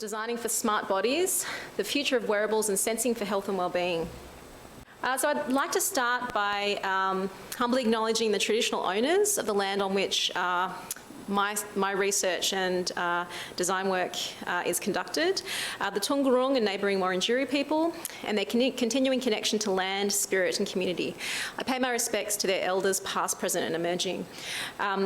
Designing for Smart Bodies, the Future of Wearables and Sensing for Health and Wellbeing. So I'd like to start by humbly acknowledging the traditional owners of the land on which my research and design work is conducted, the Toongaroong and neighbouring Wurundjeri people, and their continuing connection to land, spirit and community. I pay my respects to their elders past, present and emerging.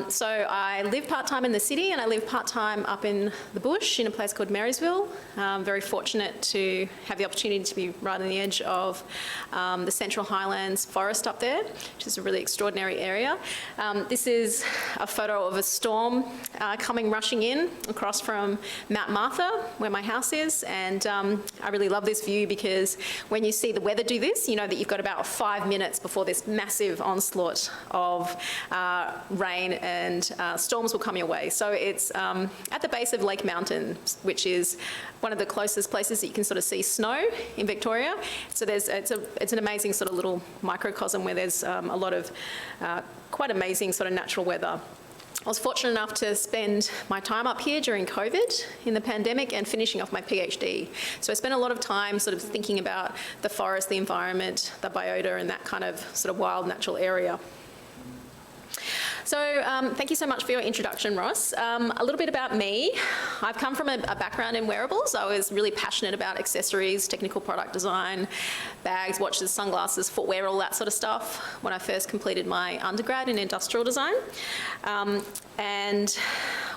So I live part-time in the city and I live part-time up in the bush in a place called Marysville. I'm very fortunate to have the opportunity to be right on the edge of the Central Highlands forest up there, which is a really extraordinary area. This is a photo of a storm coming rushing in across from Mount Martha, where my house is, and I really love this view because when you see the weather do this, you know that you've got about 5 minutes before this massive onslaught of rain and storms will come your way. So it's at the base of Lake Mountain, which is one of the closest places that you can sort of see snow in Victoria. So it's an amazing sort of little microcosm where there's a lot of quite amazing sort of natural weather. I was fortunate enough to spend my time up here during COVID in the pandemic and finishing off my PhD. So I spent a lot of time sort of thinking about the forest, the environment, the biota and that kind of sort of wild natural area. So thank you so much for your introduction, Ross. A little bit about me. I've come from a background in wearables. I was really passionate about accessories, technical product design, bags, watches, sunglasses, footwear, all that sort of stuff when I first completed my undergrad in industrial design. And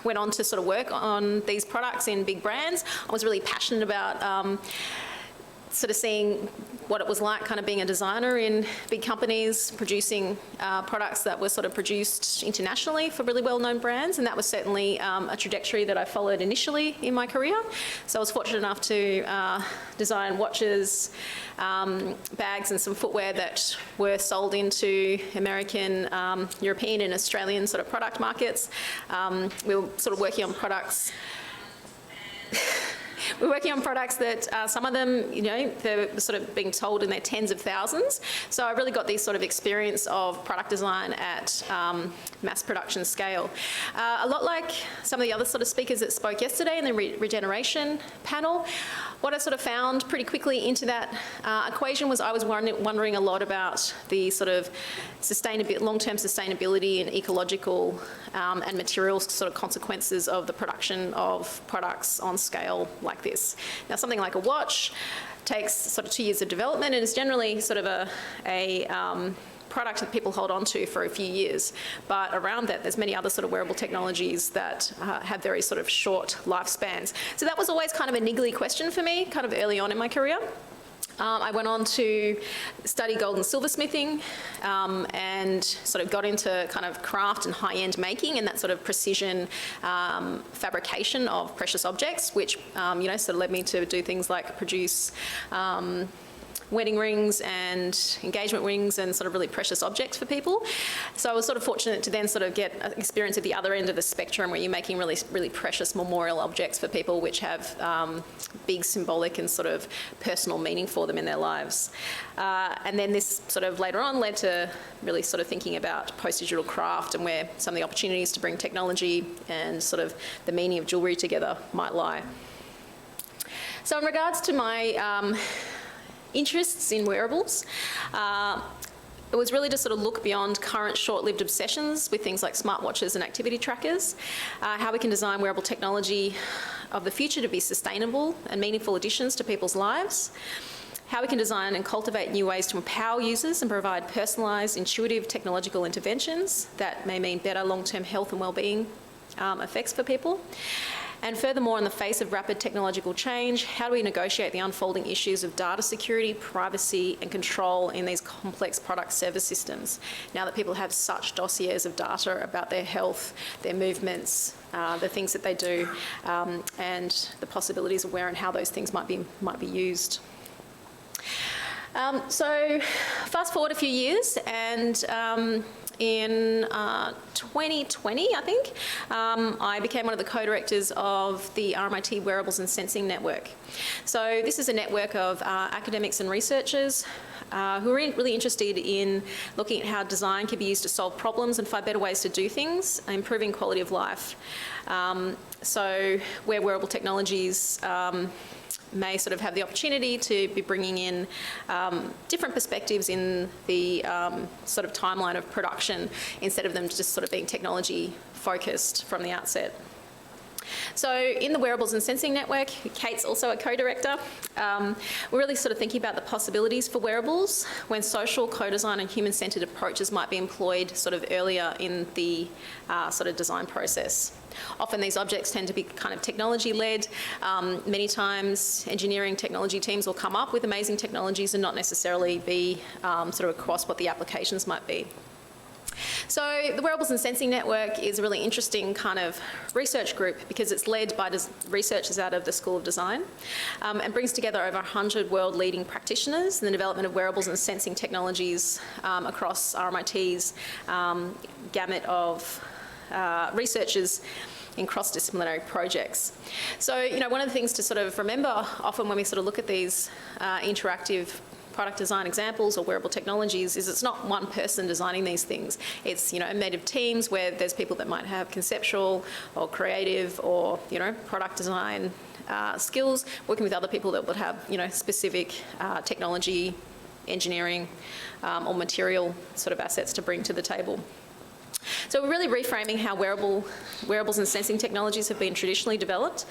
went on to sort of work on these products in big brands. I was really passionate about sort of seeing what it was like kind of being a designer in big companies, producing products that were sort of produced internationally for really well-known brands, and that was certainly a trajectory that I followed initially in my career. So I was fortunate enough to design watches, bags and some footwear that were sold into American, European and Australian sort of product markets. We were sort of working on products We're working on products that some of them, you know, they're sort of being sold in their tens of thousands. So I really got this sort of experience of product design at mass production scale. A lot like some of the other sort of speakers that spoke yesterday in the regeneration panel, what I sort of found pretty quickly into that equation was I was wondering a lot about the sort of long-term sustainability and ecological and material sort of consequences of the production of products on scale like this. Now, something like a watch takes sort of 2 years of development and is generally sort of a product that people hold on to for a few years. But around that, there's many other sort of wearable technologies that have very sort of short lifespans. So that was always kind of a niggly question for me, kind of early on in my career. I went on to study gold and silversmithing and sort of got into kind of craft and high-end making and that sort of precision fabrication of precious objects, which you know, sort of led me to do things like produce wedding rings and engagement rings and sort of really precious objects for people. So I was sort of fortunate to then sort of get experience at the other end of the spectrum where you're making really, really precious memorial objects for people which have big symbolic and sort of personal meaning for them in their lives. And then this sort of later on led to really sort of thinking about post-digital craft and where some of the opportunities to bring technology and sort of the meaning of jewellery together might lie. So in regards to my interests in wearables, it was really to sort of look beyond current short-lived obsessions with things like smartwatches and activity trackers, how we can design wearable technology of the future to be sustainable and meaningful additions to people's lives, how we can design and cultivate new ways to empower users and provide personalised, intuitive technological interventions that may mean better long-term health and wellbeing effects for people. And furthermore, in the face of rapid technological change, how do we negotiate the unfolding issues of data security, privacy and control in these complex product service systems, now that people have such dossiers of data about their health, their movements, the things that they do, and the possibilities of where and how those things might be used. So fast forward a few years and in 2020, I think, I became one of the co-directors of the RMIT Wearables and Sensing Network. So this is a network of academics and researchers who are really interested in looking at how design can be used to solve problems and find better ways to do things, improving quality of life. So where wearable technologies may sort of have the opportunity to be bringing in different perspectives in the sort of timeline of production instead of them just sort of being technology focused from the outset. So in the Wearables and Sensing Network, Kate's also a co-director, we're really sort of thinking about the possibilities for wearables when social, co-design and human-centred approaches might be employed sort of earlier in the sort of design process. Often these objects tend to be kind of technology-led. Many times engineering technology teams will come up with amazing technologies and not necessarily be sort of across what the applications might be. So the Wearables and Sensing Network is a really interesting kind of research group because it's led by researchers out of the School of Design and brings together over 100 world-leading practitioners in the development of wearables and sensing technologies across RMIT's gamut of researchers in cross-disciplinary projects. So, you know, one of the things to sort of remember often when we sort of look at these interactive product design examples or wearable technologies is it's not one person designing these things. It's, you know, made of teams where there's people that might have conceptual or creative or, you know, product design skills, working with other people that would have, you know, specific technology, engineering or material sort of assets to bring to the table. So we're really reframing how wearables and sensing technologies have been traditionally developed,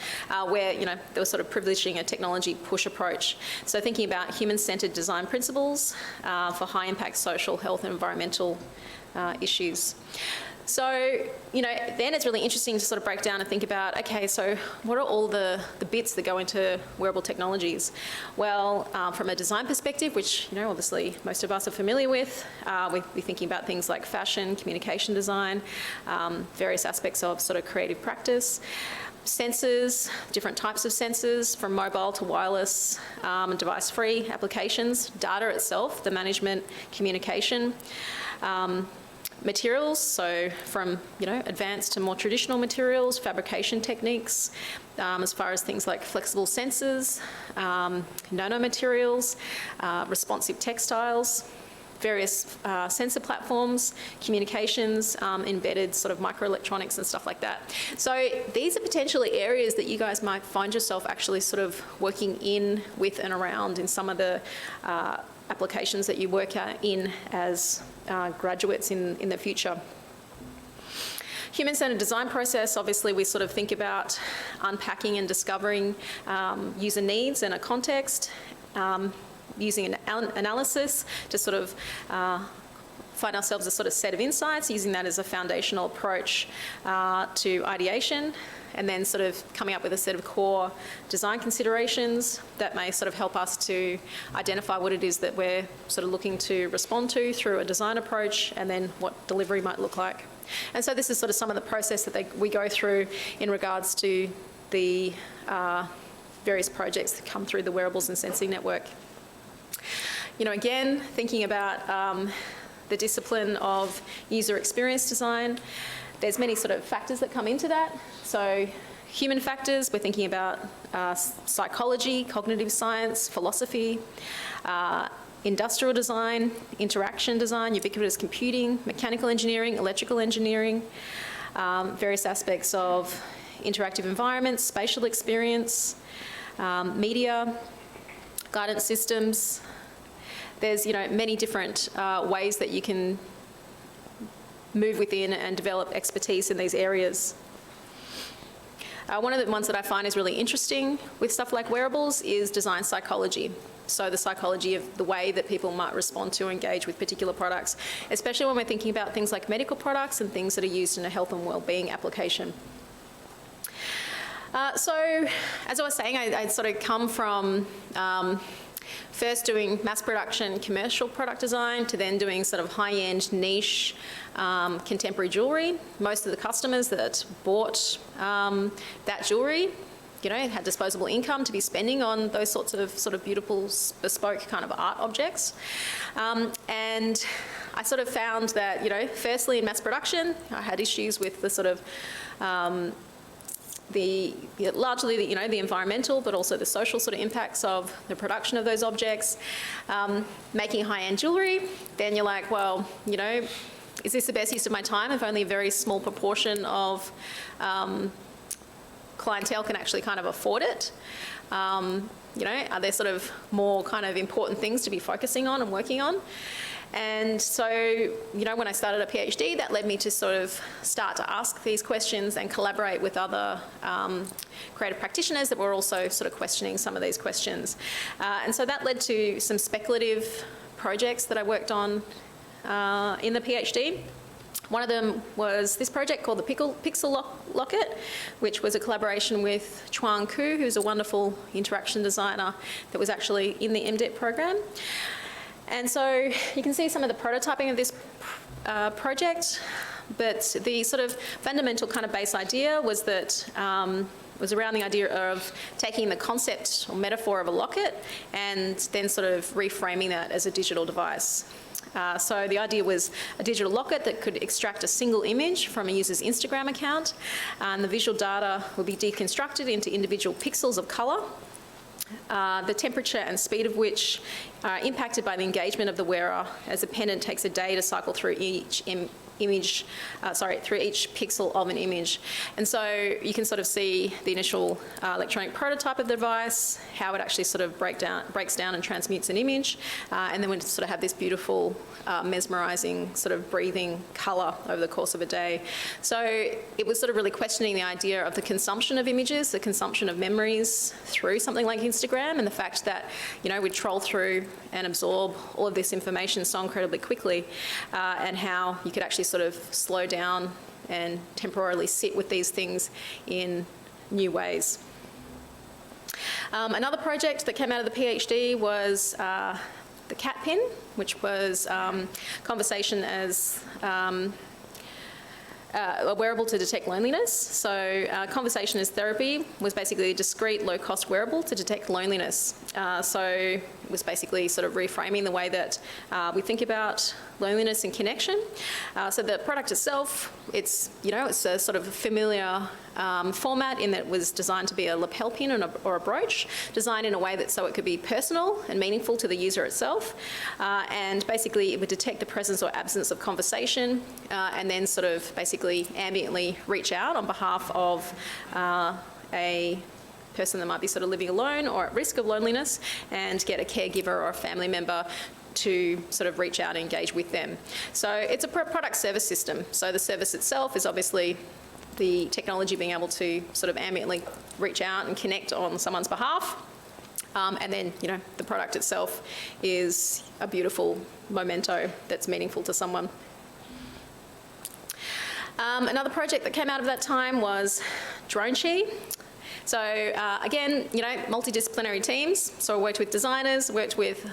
where, you know, they were sort of privileging a technology push approach. So thinking about human-centred design principles for high-impact social, health and environmental issues. So, you know, then it's really interesting to sort of break down and think about, okay, so what are all the bits that go into wearable technologies? Well, from a design perspective, which, you know, obviously most of us are familiar with, we'd be thinking about things like fashion, communication design, various aspects of sort of creative practice. Sensors, different types of sensors, from mobile to wireless and device-free applications, data itself, the management, communication, materials, so from, you know, advanced to more traditional materials, fabrication techniques, as far as things like flexible sensors, nanomaterials, responsive textiles, various sensor platforms, communications, embedded sort of microelectronics and stuff like that. So these are potentially areas that you guys might find yourself actually sort of working in, with and around in some of the applications that you work in as graduates in the future. Human-centred design process, obviously we sort of think about unpacking and discovering user needs in a context, using an analysis to sort of find ourselves a sort of set of insights, using that as a foundational approach to ideation, and then sort of coming up with a set of core design considerations that may sort of help us to identify what it is that we're sort of looking to respond to through a design approach, and then what delivery might look like. And so this is sort of some of the process that we go through in regards to the various projects that come through the Wearables and Sensing Network. You know, again, thinking about the discipline of user experience design, there's many sort of factors that come into that. So human factors, we're thinking about psychology, cognitive science, philosophy, industrial design, interaction design, ubiquitous computing, mechanical engineering, electrical engineering, various aspects of interactive environments, spatial experience, media, guidance systems. There's, you know, many different ways that you can move within and develop expertise in these areas. One of the ones that I find is really interesting with stuff like wearables is design psychology. So the psychology of the way that people might respond to or engage with particular products, especially when we're thinking about things like medical products and things that are used in a health and wellbeing application. So, as I was saying, I'd sort of come from first doing mass production commercial product design to then doing sort of high-end niche contemporary jewellery. Most of the customers that bought that jewellery had disposable income to be spending on those sorts of sort of beautiful, bespoke kind of art objects. And I sort of found that, firstly in mass production, I had issues with the sort of largely the environmental, but also the social sort of impacts of the production of those objects. Making high-end jewellery, then you're like, well, is this the best use of my time if only a very small proportion of clientele can actually kind of afford it? Are there sort of more kind of important things to be focusing on and working on? And so, when I started a PhD, that led me to sort of start to ask these questions and collaborate with other creative practitioners that were also sort of questioning some of these questions. And so that led to some speculative projects that I worked on in the PhD. One of them was this project called the Pixel Locket, which was a collaboration with Chuang Ku, who's a wonderful interaction designer that was actually in the MDiT program. And so you can see some of the prototyping of this project, but the sort of fundamental kind of base idea was that was around the idea of taking the concept or metaphor of a locket and then sort of reframing that as a digital device. So the idea was a digital locket that could extract a single image from a user's Instagram account, and the visual data would be deconstructed into individual pixels of colour, the temperature and speed of which are impacted by the engagement of the wearer as the pendant takes a day to cycle through each through each pixel of an image. And so you can sort of see the initial electronic prototype of the device, how it actually sort of breaks down and transmutes an image, and then we sort of have this beautiful mesmerising sort of breathing colour over the course of a day. So it was sort of really questioning the idea of the consumption of images, the consumption of memories through something like Instagram, and the fact that, we'd troll through and absorb all of this information so incredibly quickly, and how you could actually sort of slow down and temporarily sit with these things in new ways. Another project that came out of the PhD was the cat pin, which was conversation as a wearable to detect loneliness. So conversation as therapy was basically a discrete, low-cost wearable to detect loneliness. So it was basically sort of reframing the way that we think about loneliness and connection. So the product itself, it's a sort of familiar format in that it was designed to be a lapel pin or a brooch, designed in a way that so it could be personal and meaningful to the user itself. And basically it would detect the presence or absence of conversation, and then sort of basically ambiently reach out on behalf of a person that might be sort of living alone or at risk of loneliness, and get a caregiver or a family member to sort of reach out and engage with them. So it's a product service system. So the service itself is obviously the technology being able to sort of ambiently reach out and connect on someone's behalf. And then, the product itself is a beautiful memento that's meaningful to someone. Another project that came out of that time was Drone Chi. So again, multidisciplinary teams. So I worked with designers, worked with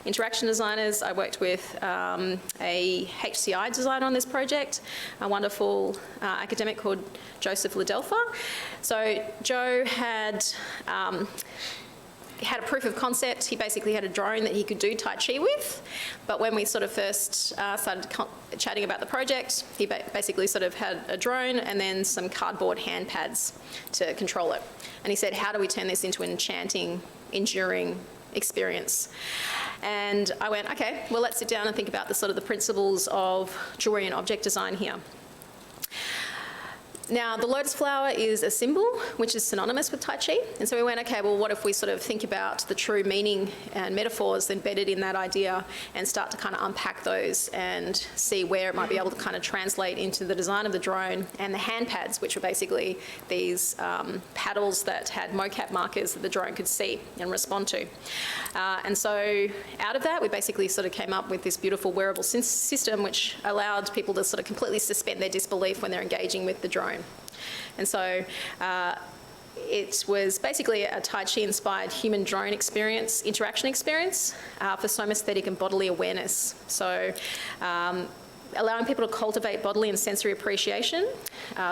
interaction designers. I worked with a HCI designer on this project, a wonderful academic called Joseph Ladelfa. So Joe had a proof of concept. He basically had a drone that he could do Tai Chi with, but when we sort of first started chatting about the project, he basically sort of had a drone and then some cardboard hand pads to control it. And he said, how do we turn this into an enchanting, enduring experience? And I went, okay, well, let's sit down and think about the sort of the principles of jewellery and object design here. Now, the lotus flower is a symbol which is synonymous with Tai Chi, and so we went, okay, well, what if we sort of think about the true meaning and metaphors embedded in that idea and start to kind of unpack those and see where it might be able to kind of translate into the design of the drone and the hand pads, which were basically these paddles that had mocap markers that the drone could see and respond to. And so out of that, we basically sort of came up with this beautiful wearable system which allowed people to sort of completely suspend their disbelief when they're engaging with the drone. And so it was basically a Tai Chi-inspired human drone experience, interaction experience for somesthetic and bodily awareness. So allowing people to cultivate bodily and sensory appreciation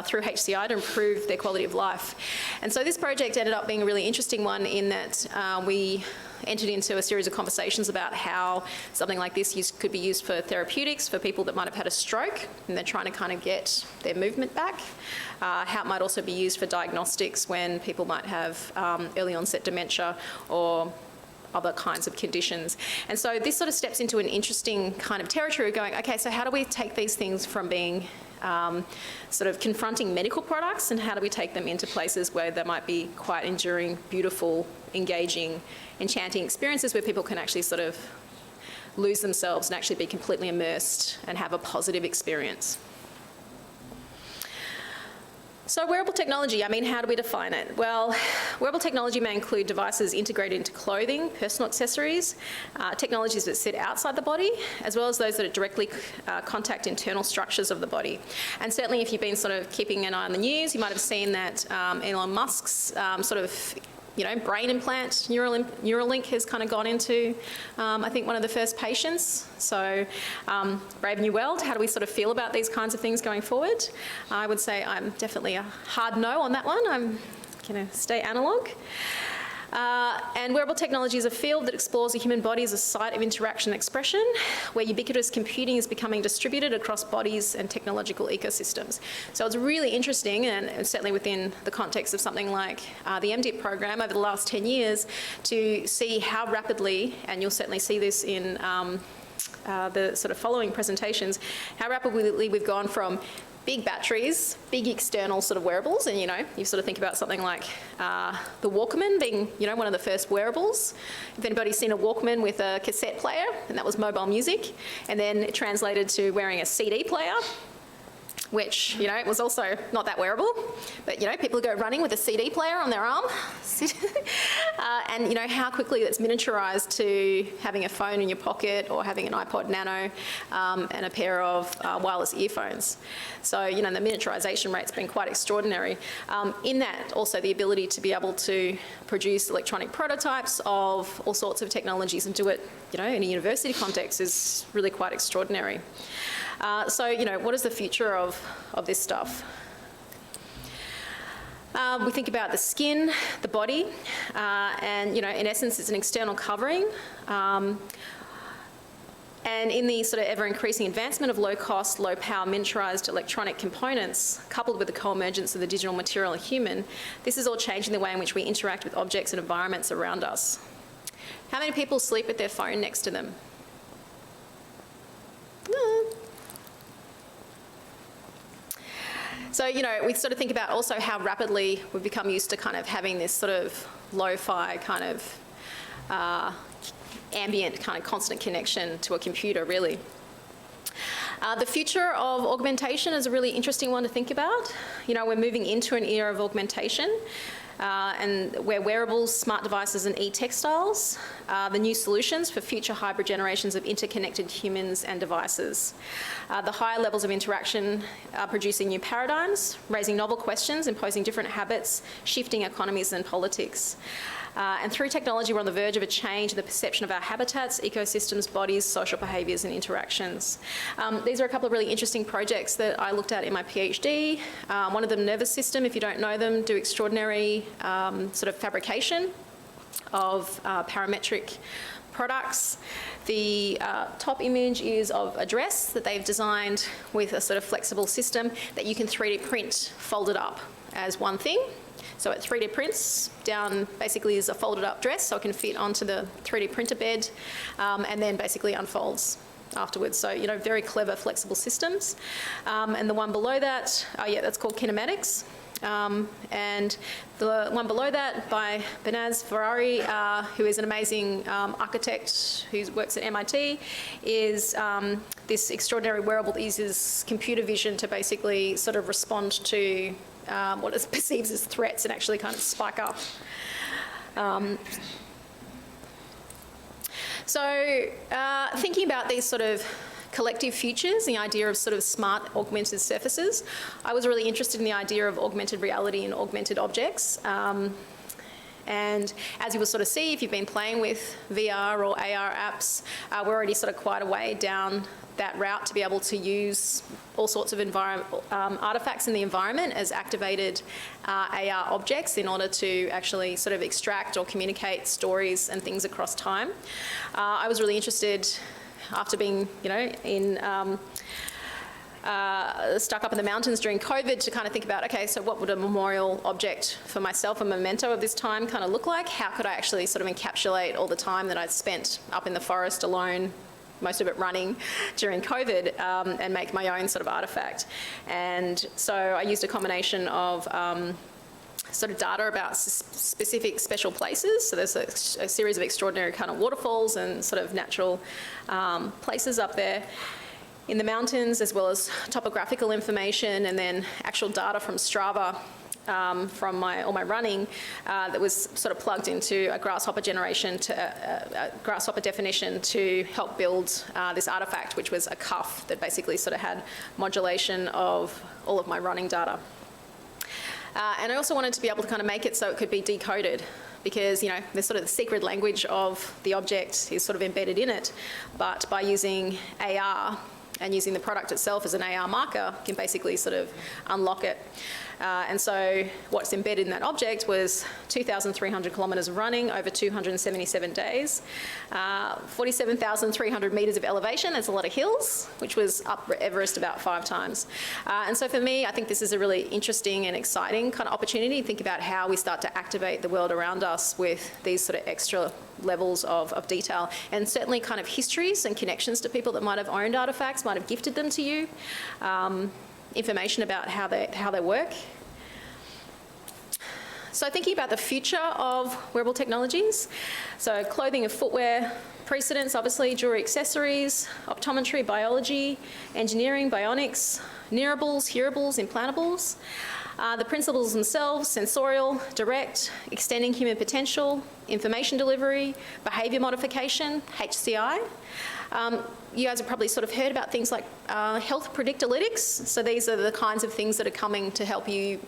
through HCI to improve their quality of life. And so this project ended up being a really interesting one in that we entered into a series of conversations about how something like this could be used for therapeutics for people that might have had a stroke and they're trying to kind of get their movement back. How it might also be used for diagnostics when people might have early onset dementia or other kinds of conditions. And so this sort of steps into an interesting kind of territory of going, okay, so how do we take these things from being sort of confronting medical products and how do we take them into places where there might be quite enduring, beautiful, engaging, enchanting experiences where people can actually sort of lose themselves and actually be completely immersed and have a positive experience. So wearable technology, I mean, how do we define it? Well, wearable technology may include devices integrated into clothing, personal accessories, technologies that sit outside the body, as well as those that directly contact internal structures of the body. And certainly if you've been sort of keeping an eye on the news, you might have seen that Elon Musk's sort of brain implant, Neuralink has kind of gone into, I think, one of the first patients. So, brave new world, how do we sort of feel about these kinds of things going forward? I would say I'm definitely a hard no on that one. I'm going to stay analogue. And wearable technology is a field that explores the human body as a site of interaction and expression, where ubiquitous computing is becoming distributed across bodies and technological ecosystems. So it's really interesting, and certainly within the context of something like the MDiP program over the last 10 years, to see how rapidly, and you'll certainly see this in the sort of following presentations, how rapidly we've gone from big batteries, big external sort of wearables, and you sort of think about something like the Walkman being, one of the first wearables. If anybody's seen a Walkman with a cassette player, and that was mobile music, and then it translated to wearing a CD player, which, was also not that wearable, but, people go running with a CD player on their arm, and, how quickly that's miniaturised to having a phone in your pocket or having an iPod Nano and a pair of wireless earphones. So, the miniaturisation rate's been quite extraordinary. In that, also the ability to be able to produce electronic prototypes of all sorts of technologies and do it, in a university context is really quite extraordinary. So, what is the future of this stuff? We think about the skin, the body, and, in essence, it's an external covering. And in the sort of ever-increasing advancement of low-cost, low-power, miniaturised electronic components, coupled with the co-emergence of the digital material and human, this is all changing the way in which we interact with objects and environments around us. How many people sleep with their phone next to them? So, we sort of think about also how rapidly we've become used to kind of having this sort of lo-fi kind of ambient kind of constant connection to a computer, really. The future of augmentation is a really interesting one to think about. We're moving into an era of augmentation. And where wearables, smart devices and e-textiles are the new solutions for future hybrid generations of interconnected humans and devices. The higher levels of interaction are producing new paradigms, raising novel questions, imposing different habits, shifting economies and politics. And through technology, we're on the verge of a change in the perception of our habitats, ecosystems, bodies, social behaviours and interactions. These are a couple of really interesting projects that I looked at in my PhD. One of them, nervous system, if you don't know them, do extraordinary sort of fabrication of parametric products. The top image is of a dress that they've designed with a sort of flexible system that you can 3D print folded up as one thing. So it 3D prints down, basically is a folded up dress, so it can fit onto the 3D printer bed, and then basically unfolds afterwards. So, very clever, flexible systems. And the one below that, that's called kinematics. And the one below that by Benaz Ferrari, who is an amazing architect who works at MIT, is this extraordinary wearable that uses computer vision to basically sort of respond to what it perceives as threats and actually kind of spike up. Thinking about these sort of collective futures, the idea of sort of smart augmented surfaces, I was really interested in the idea of augmented reality and augmented objects. And as you will sort of see, if you've been playing with VR or AR apps, we're already sort of quite a way down that route to be able to use all sorts of artifacts in the environment as activated AR objects in order to actually sort of extract or communicate stories and things across time. I was really interested after being, stuck up in the mountains during COVID to kind of think about, okay, so what would a memorial object for myself, a memento of this time kind of look like? How could I actually sort of encapsulate all the time that I'd spent up in the forest alone, most of it running during COVID, and make my own sort of artifact. And so I used a combination of sort of data about specific special places. So there's a series of extraordinary kind of waterfalls and sort of natural places up there in the mountains, as well as topographical information, and then actual data from Strava from all my running that was sort of plugged into a grasshopper grasshopper definition to help build this artifact, which was a cuff that basically sort of had modulation of all of my running data. And I also wanted to be able to kind of make it so it could be decoded, because the sort of the secret language of the object is sort of embedded in it, but by using AR and using the product itself as an AR marker, can basically sort of unlock it. And so what's embedded in that object was 2,300 kilometres of running over 277 days, 47,300 metres of elevation. That's a lot of hills, which was up Everest about 5 times. And so for me, I think this is a really interesting and exciting kind of opportunity to think about how we start to activate the world around us with these sort of extra levels of detail, and certainly kind of histories and connections to people that might have owned artefacts, might have gifted them to you. Information about how they work. So thinking about the future of wearable technologies, so clothing and footwear, precedents, obviously, jewelry, accessories, optometry, biology, engineering, bionics, nearables, hearables, implantables. The principles themselves: sensorial, direct, extending human potential, information delivery, behaviour modification, HCI. You guys have probably sort of heard about things like health predictalytics. So these are the kinds of things that are coming to help you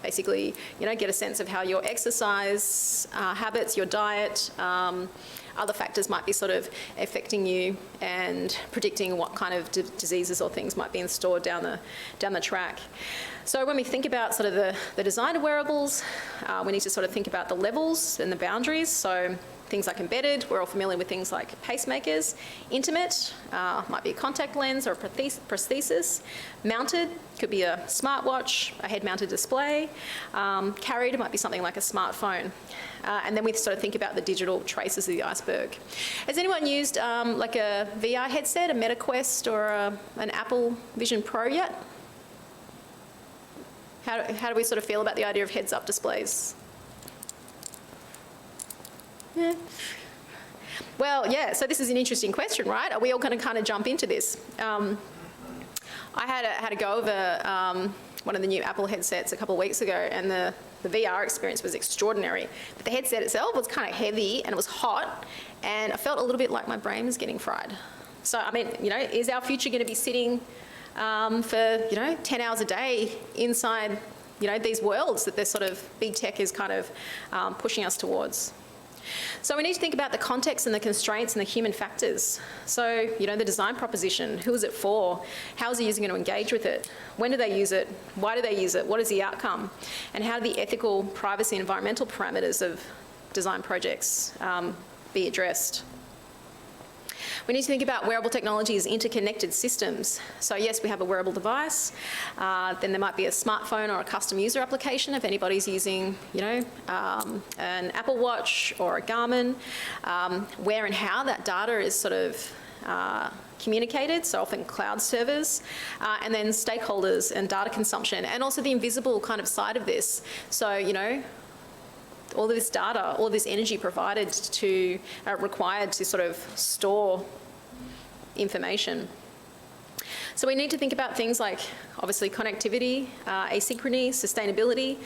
basically, get a sense of how your exercise habits, your diet, other factors might be sort of affecting you and predicting what kind of diseases or things might be in store down the track. So when we think about sort of the design of wearables, we need to sort of think about the levels and the boundaries. So things like embedded, we're all familiar with things like pacemakers. Intimate, might be a contact lens or a prosthesis. Mounted, could be a smartwatch, a head-mounted display. Carried, might be something like a smartphone. And then we sort of think about the digital traces of the iceberg. Has anyone used like a VR headset, a MetaQuest or an Apple Vision Pro yet? How do we sort of feel about the idea of heads-up displays? Yeah. Well, yeah, so this is an interesting question, right? Are we all going to kind of jump into this? I had a go of one of the new Apple headsets a couple of weeks ago, and the VR experience was extraordinary. But the headset itself was kind of heavy and it was hot, and I felt a little bit like my brain was getting fried. So, I mean, is our future going to be sitting for 10 hours a day inside these worlds that this sort of big tech is kind of pushing us towards? So we need to think about the context and the constraints and the human factors. So, the design proposition, who is it for? How is the user going to engage with it? When do they use it? Why do they use it? What is the outcome? And how do the ethical, privacy, and environmental parameters of design projects be addressed? We need to think about wearable technology as interconnected systems. So yes, we have a wearable device. Then there might be a smartphone or a custom user application if anybody's using, an Apple Watch or a Garmin. Where and how that data is sort of communicated, so often cloud servers, and then stakeholders and data consumption, and also the invisible kind of side of this. So, all of this data, all of this energy provided to, required to sort of store information. So we need to think about things like, obviously, connectivity, asynchrony, sustainability,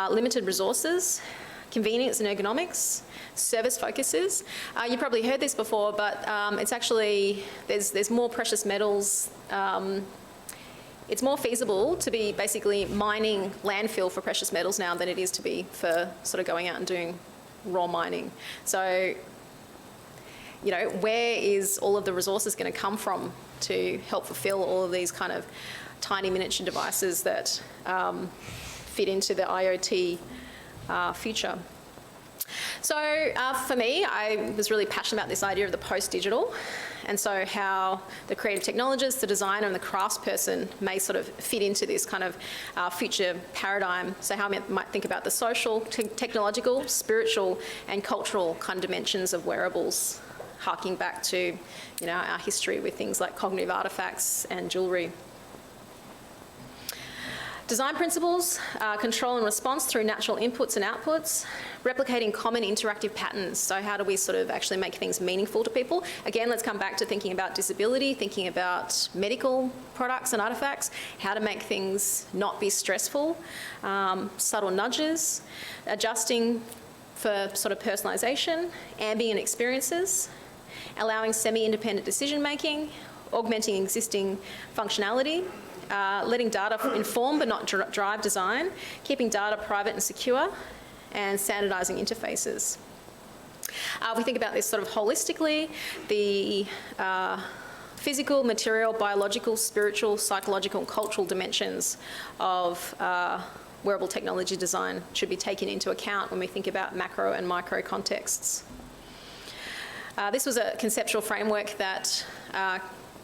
limited resources, convenience and ergonomics, service focuses. You probably heard this before, but it's actually, there's more precious metals. It's more feasible to be basically mining landfill for precious metals now than it is to be for sort of going out and doing raw mining. So, you know, where is all of the resources going to come from to help fulfill all of these kind of tiny miniature devices that fit into the IoT future? So for me, I was really passionate about this idea of the post-digital, and so how the creative technologist, the designer and the craftsperson may sort of fit into this kind of future paradigm. So how we might think about the social, technological, spiritual and cultural kind of dimensions of wearables, harking back to, you know, our history with things like cognitive artifacts and jewellery. Design principles, control and response through natural inputs and outputs, replicating common interactive patterns. So how do we sort of actually make things meaningful to people? Again, let's come back to thinking about disability, thinking about medical products and artifacts, how to make things not be stressful, subtle nudges, adjusting for sort of personalisation, ambient experiences, allowing semi-independent decision making, augmenting existing functionality, letting data inform but not drive design, keeping data private and secure, and standardising interfaces. If we think about this sort of holistically, the physical, material, biological, spiritual, psychological and cultural dimensions of wearable technology design should be taken into account when we think about macro and micro contexts. This was a conceptual framework that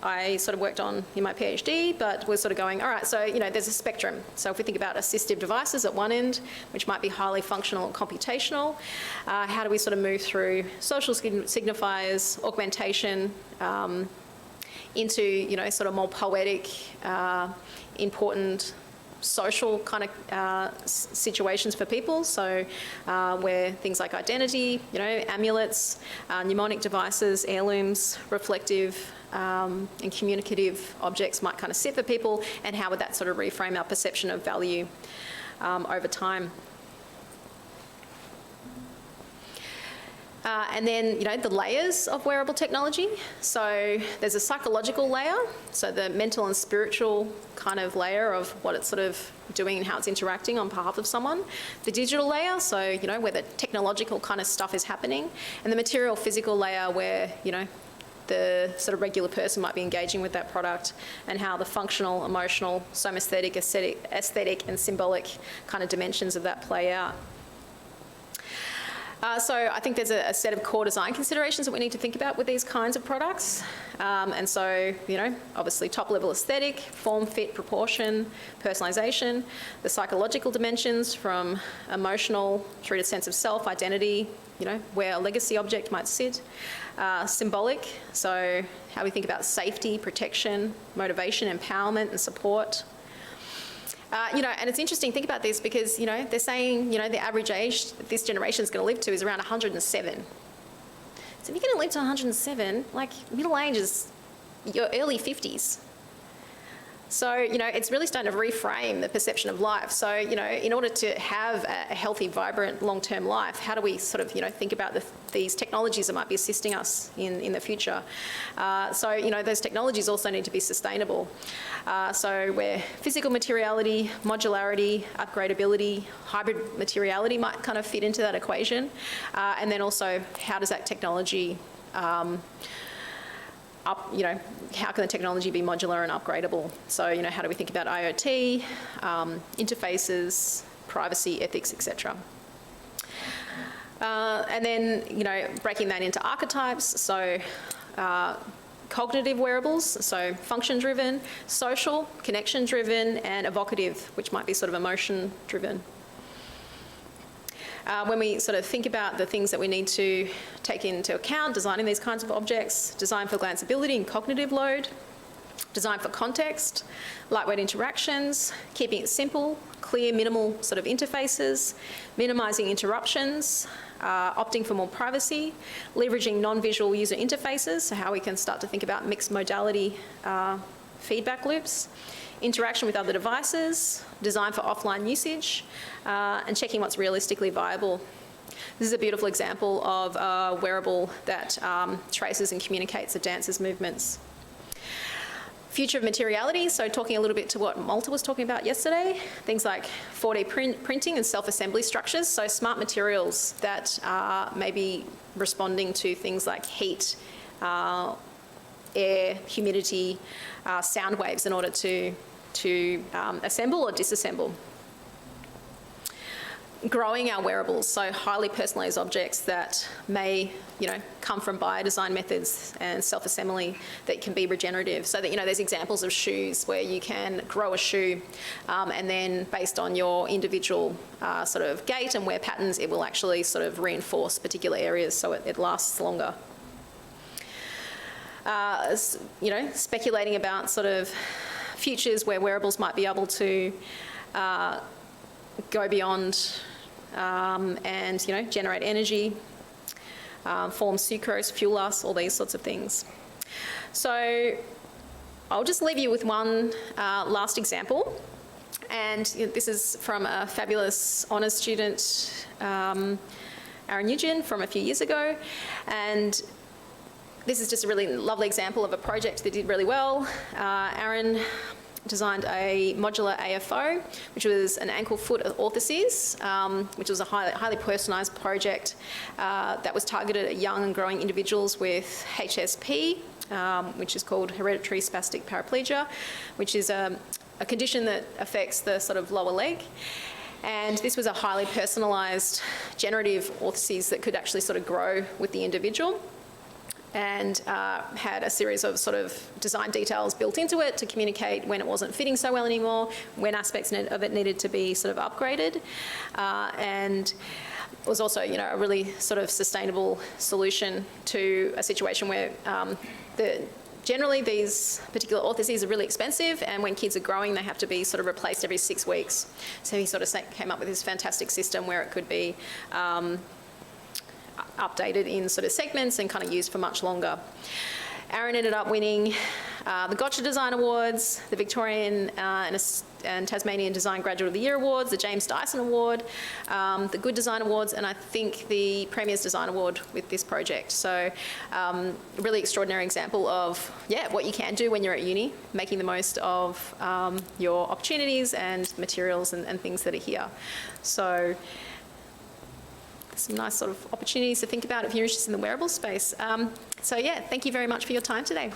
I sort of worked on in my PhD, but was sort of going, all right, so, you know, there's a spectrum. So if we think about assistive devices at one end, which might be highly functional and computational, how do we sort of move through social signifiers, augmentation, into, you know, sort of more poetic, important social kind of situations for people. So where things like identity, you know, amulets, mnemonic devices, heirlooms, reflective and communicative objects might kind of sit for people, and how would that sort of reframe our perception of value over time. And then, you know, the layers of wearable technology. So there's a psychological layer, so the mental and spiritual kind of layer of what it's sort of doing and how it's interacting on behalf of someone. The digital layer, so, you know, where the technological kind of stuff is happening. And the material physical layer where, you know, the sort of regular person might be engaging with that product, and how the functional, emotional, somesthetic, aesthetic and symbolic kind of dimensions of that play out. So I think there's a set of core design considerations that we need to think about with these kinds of products. And so, you know, obviously top level aesthetic, form, fit, proportion, personalisation, the psychological dimensions from emotional through to sense of self, identity, you know, where a legacy object might sit. Symbolic, so how we think about safety, protection, motivation, empowerment and support. You know, and it's interesting, think about this, because, you know, they're saying, you know, the average age this generation is going to live to is around 107. So if you're going to live to 107, like, middle age is your early 50s. So, you know, it's really starting to reframe the perception of life. So, you know, in order to have a healthy, vibrant, long-term life, how do we sort of, you know, think about these technologies that might be assisting us in the future? So, you know, those technologies also need to be sustainable. So where physical materiality, modularity, upgradability, hybrid materiality might kind of fit into that equation. And then also, how does that technology you know, how can the technology be modular and upgradable? So, you know, how do we think about IoT, interfaces, privacy, ethics, etc. And then, you know, breaking that into archetypes. So, cognitive wearables, so function-driven, social, connection-driven, and evocative, which might be sort of emotion-driven. When we sort of think about the things that we need to take into account, designing these kinds of objects, design for glanceability and cognitive load, design for context, lightweight interactions, keeping it simple, clear, minimal sort of interfaces, minimising interruptions, opting for more privacy, leveraging non-visual user interfaces, so how we can start to think about mixed modality feedback loops, interaction with other devices, design for offline usage, and checking what's realistically viable. This is a beautiful example of a wearable that traces and communicates a dancer's movements. Future of materiality, so talking a little bit to what Malta was talking about yesterday, things like 4D printing and self-assembly structures, so smart materials that are maybe responding to things like heat, air, humidity, sound waves in order to assemble or disassemble. Growing our wearables, so highly personalised objects that may, come from biodesign methods and self-assembly that can be regenerative. So that, there's examples of shoes where you can grow a shoe and then based on your individual sort of gait and wear patterns, it will actually sort of reinforce particular areas so it lasts longer. Speculating about sort of futures where wearables might be able to go beyond and generate energy, form sucrose, fuel us, all these sorts of things. So I'll just leave you with one last example, and this is from a fabulous honours student, Aaron Nugent, from a few years ago, and this is just a really lovely example of a project that did really well. Aaron designed a modular AFO, which was an ankle-foot orthoses, which was a highly personalised project that was targeted at young and growing individuals with HSP, which is called hereditary spastic paraplegia, which is a condition that affects the sort of lower leg. And this was a highly personalised generative orthoses that could actually sort of grow with the individual, and had a series of sort of design details built into it to communicate when it wasn't fitting so well anymore, when aspects of it needed to be sort of upgraded, and it was also, a really sort of sustainable solution to a situation where generally these particular orthoses are really expensive, and when kids are growing they have to be sort of replaced every 6 weeks. So he sort of came up with this fantastic system where it could be updated in sort of segments and kind of used for much longer. Aaron ended up winning the Gotcha Design Awards, the Victorian and Tasmanian Design Graduate of the Year Awards, the James Dyson Award, the Good Design Awards, and I think the Premier's Design Award with this project. So a really extraordinary example of, what you can do when you're at uni, making the most of your opportunities and materials and things that are here. So some nice sort of opportunities to think about if you're interested in the wearable space. Thank you very much for your time today.